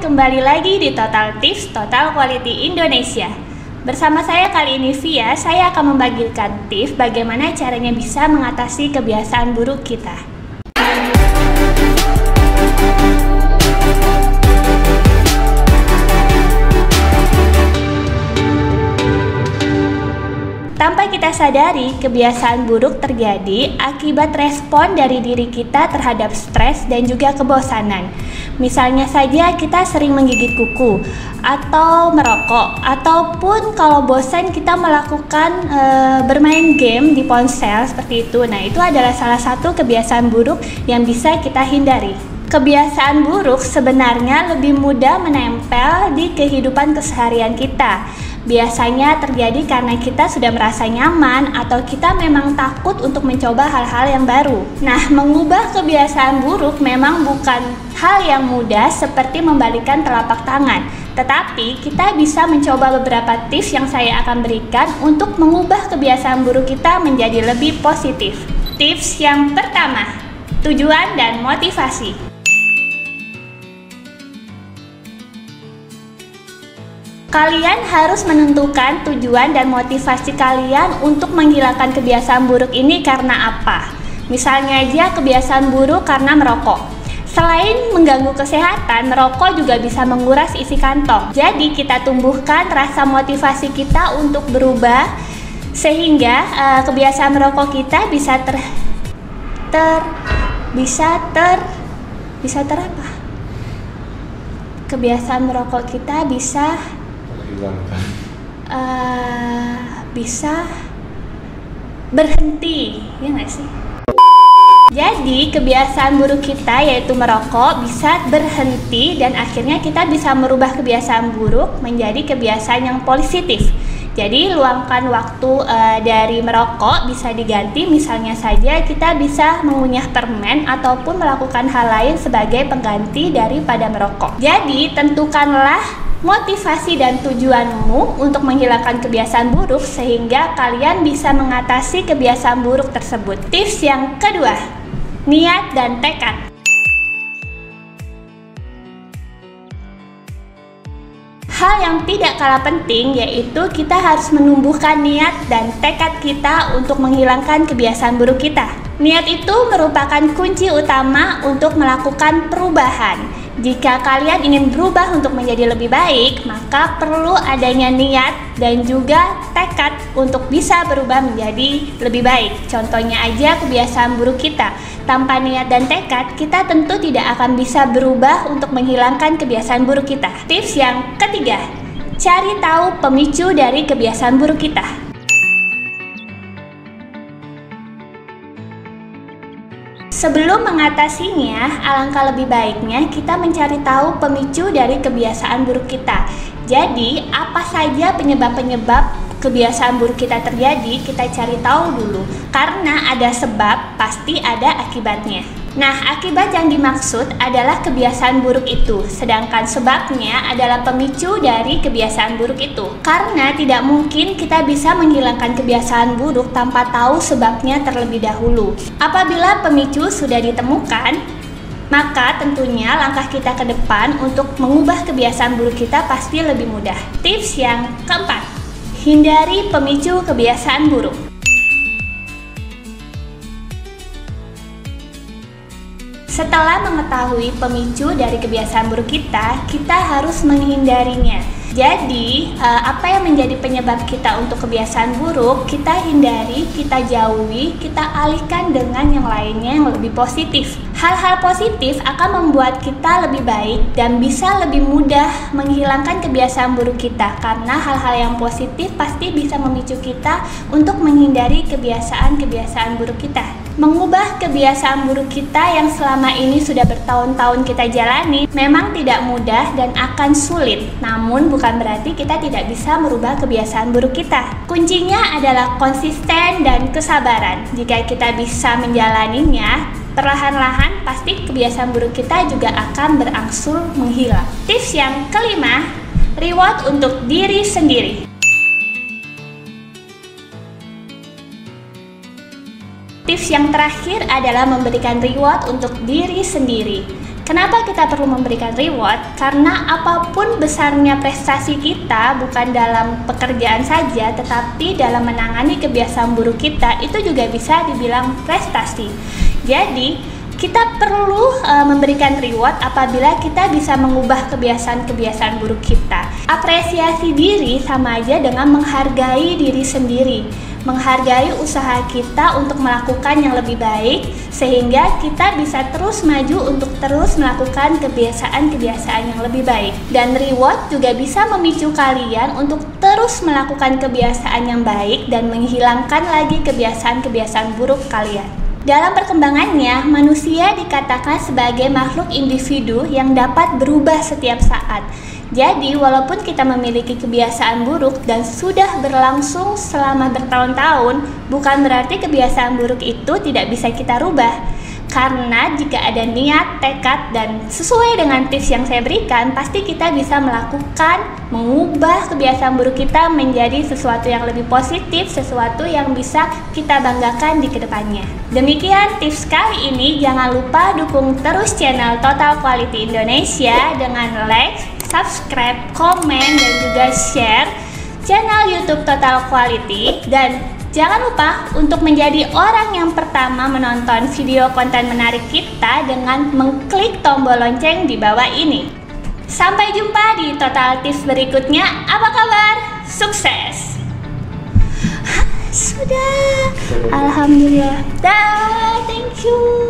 kembali lagi di Total Tips Total Quality Indonesia. Bersama saya kali ini Via, saya akan membagikan tips bagaimana caranya bisa mengatasi kebiasaan buruk kita. Tanpa kita sadari, kebiasaan buruk terjadi akibat respon dari diri kita terhadap stres dan juga kebosanan. Misalnya saja kita sering menggigit kuku atau merokok, ataupun kalau bosan kita melakukan bermain game di ponsel seperti itu. Nah, itu adalah salah satu kebiasaan buruk yang bisa kita hindari. Kebiasaan buruk sebenarnya lebih mudah menempel di kehidupan keseharian kita. Biasanya terjadi karena kita sudah merasa nyaman atau kita memang takut untuk mencoba hal-hal yang baru. Nah, mengubah kebiasaan buruk memang bukan hal yang mudah seperti membalikkan telapak tangan. Tetapi kita bisa mencoba beberapa tips yang saya akan berikan untuk mengubah kebiasaan buruk kita menjadi lebih positif. Tips yang pertama, tujuan dan motivasi. Kalian harus menentukan tujuan dan motivasi kalian untuk menghilangkan kebiasaan buruk ini karena apa. Misalnya aja kebiasaan buruk karena merokok. Selain mengganggu kesehatan, merokok juga bisa menguras isi kantong. Jadi kita tumbuhkan rasa motivasi kita untuk berubah sehingga kebiasaan merokok kita bisa kebiasaan merokok kita bisa berhenti, ya nggak sih? Jadi kebiasaan buruk kita yaitu merokok bisa berhenti dan akhirnya kita bisa merubah kebiasaan buruk menjadi kebiasaan yang positif. Jadi luangkan waktu dari merokok bisa diganti, misalnya saja kita bisa mengunyah permen ataupun melakukan hal lain sebagai pengganti daripada merokok. Jadi tentukanlah motivasi dan tujuanmu untuk menghilangkan kebiasaan buruk sehingga kalian bisa mengatasi kebiasaan buruk tersebut. Tips yang kedua, niat dan tekad. Hal yang tidak kalah penting yaitu kita harus menumbuhkan niat dan tekad kita untuk menghilangkan kebiasaan buruk kita. Niat itu merupakan kunci utama untuk melakukan perubahan. Jika kalian ingin berubah untuk menjadi lebih baik, maka perlu adanya niat dan juga tekad untuk bisa berubah menjadi lebih baik. Contohnya aja kebiasaan buruk kita. Tanpa niat dan tekad, kita tentu tidak akan bisa berubah untuk menghilangkan kebiasaan buruk kita. Tips yang ketiga, cari tahu pemicu dari kebiasaan buruk kita. Sebelum mengatasinya, alangkah lebih baiknya kita mencari tahu pemicu dari kebiasaan buruk kita. Jadi, apa saja penyebab-penyebab kebiasaan buruk kita terjadi, kita cari tahu dulu. Karena ada sebab, pasti ada akibatnya. Nah, akibat yang dimaksud adalah kebiasaan buruk itu, sedangkan sebabnya adalah pemicu dari kebiasaan buruk itu. Karena tidak mungkin kita bisa menghilangkan kebiasaan buruk tanpa tahu sebabnya terlebih dahulu. Apabila pemicu sudah ditemukan, maka tentunya langkah kita ke depan untuk mengubah kebiasaan buruk kita pasti lebih mudah. Tips yang keempat, hindari pemicu kebiasaan buruk. Setelah mengetahui pemicu dari kebiasaan buruk kita harus menghindarinya. Jadi, apa yang menjadi penyebab kita untuk kebiasaan buruk, kita hindari, kita jauhi, kita alihkan dengan yang lainnya yang lebih positif. Hal-hal positif akan membuat kita lebih baik dan bisa lebih mudah menghilangkan kebiasaan buruk kita, karena hal-hal yang positif pasti bisa memicu kita untuk menghindari kebiasaan-kebiasaan buruk kita. Mengubah kebiasaan buruk kita yang selama ini sudah bertahun-tahun kita jalani memang tidak mudah dan akan sulit. Namun bukan berarti kita tidak bisa merubah kebiasaan buruk kita. Kuncinya adalah konsisten dan kesabaran. Jika kita bisa menjalaninya, perlahan-lahan pasti kebiasaan buruk kita juga akan berangsur menghilang. Tips yang kelima, reward untuk diri sendiri. Tips yang terakhir adalah memberikan reward untuk diri sendiri. Kenapa kita perlu memberikan reward? Karena apapun besarnya prestasi kita, bukan dalam pekerjaan saja, tetapi dalam menangani kebiasaan buruk kita, itu juga bisa dibilang prestasi. Jadi, kita perlu memberikan reward apabila kita bisa mengubah kebiasaan-kebiasaan buruk kita. Apresiasi diri sama aja dengan menghargai diri sendiri. Menghargai usaha kita untuk melakukan yang lebih baik, sehingga kita bisa terus maju untuk terus melakukan kebiasaan-kebiasaan yang lebih baik. Dan reward juga bisa memicu kalian untuk terus melakukan kebiasaan yang baik dan menghilangkan lagi kebiasaan-kebiasaan buruk kalian. Dalam perkembangannya, manusia dikatakan sebagai makhluk individu yang dapat berubah setiap saat. Jadi, walaupun kita memiliki kebiasaan buruk dan sudah berlangsung selama bertahun-tahun, bukan berarti kebiasaan buruk itu tidak bisa kita rubah. Karena jika ada niat, tekad, dan sesuai dengan tips yang saya berikan, pasti kita bisa mengubah kebiasaan buruk kita menjadi sesuatu yang lebih positif, sesuatu yang bisa kita banggakan di kedepannya. Demikian tips kali ini. Jangan lupa dukung terus channel Total Quality Indonesia dengan like, subscribe, komen, dan juga share channel YouTube Total Quality. Dan jangan lupa untuk menjadi orang yang pertama menonton video konten menarik kita dengan mengklik tombol lonceng di bawah ini. Sampai jumpa di Total Tips berikutnya. Apa kabar? Sukses! Sudah. Alhamdulillah. Dah, thank you.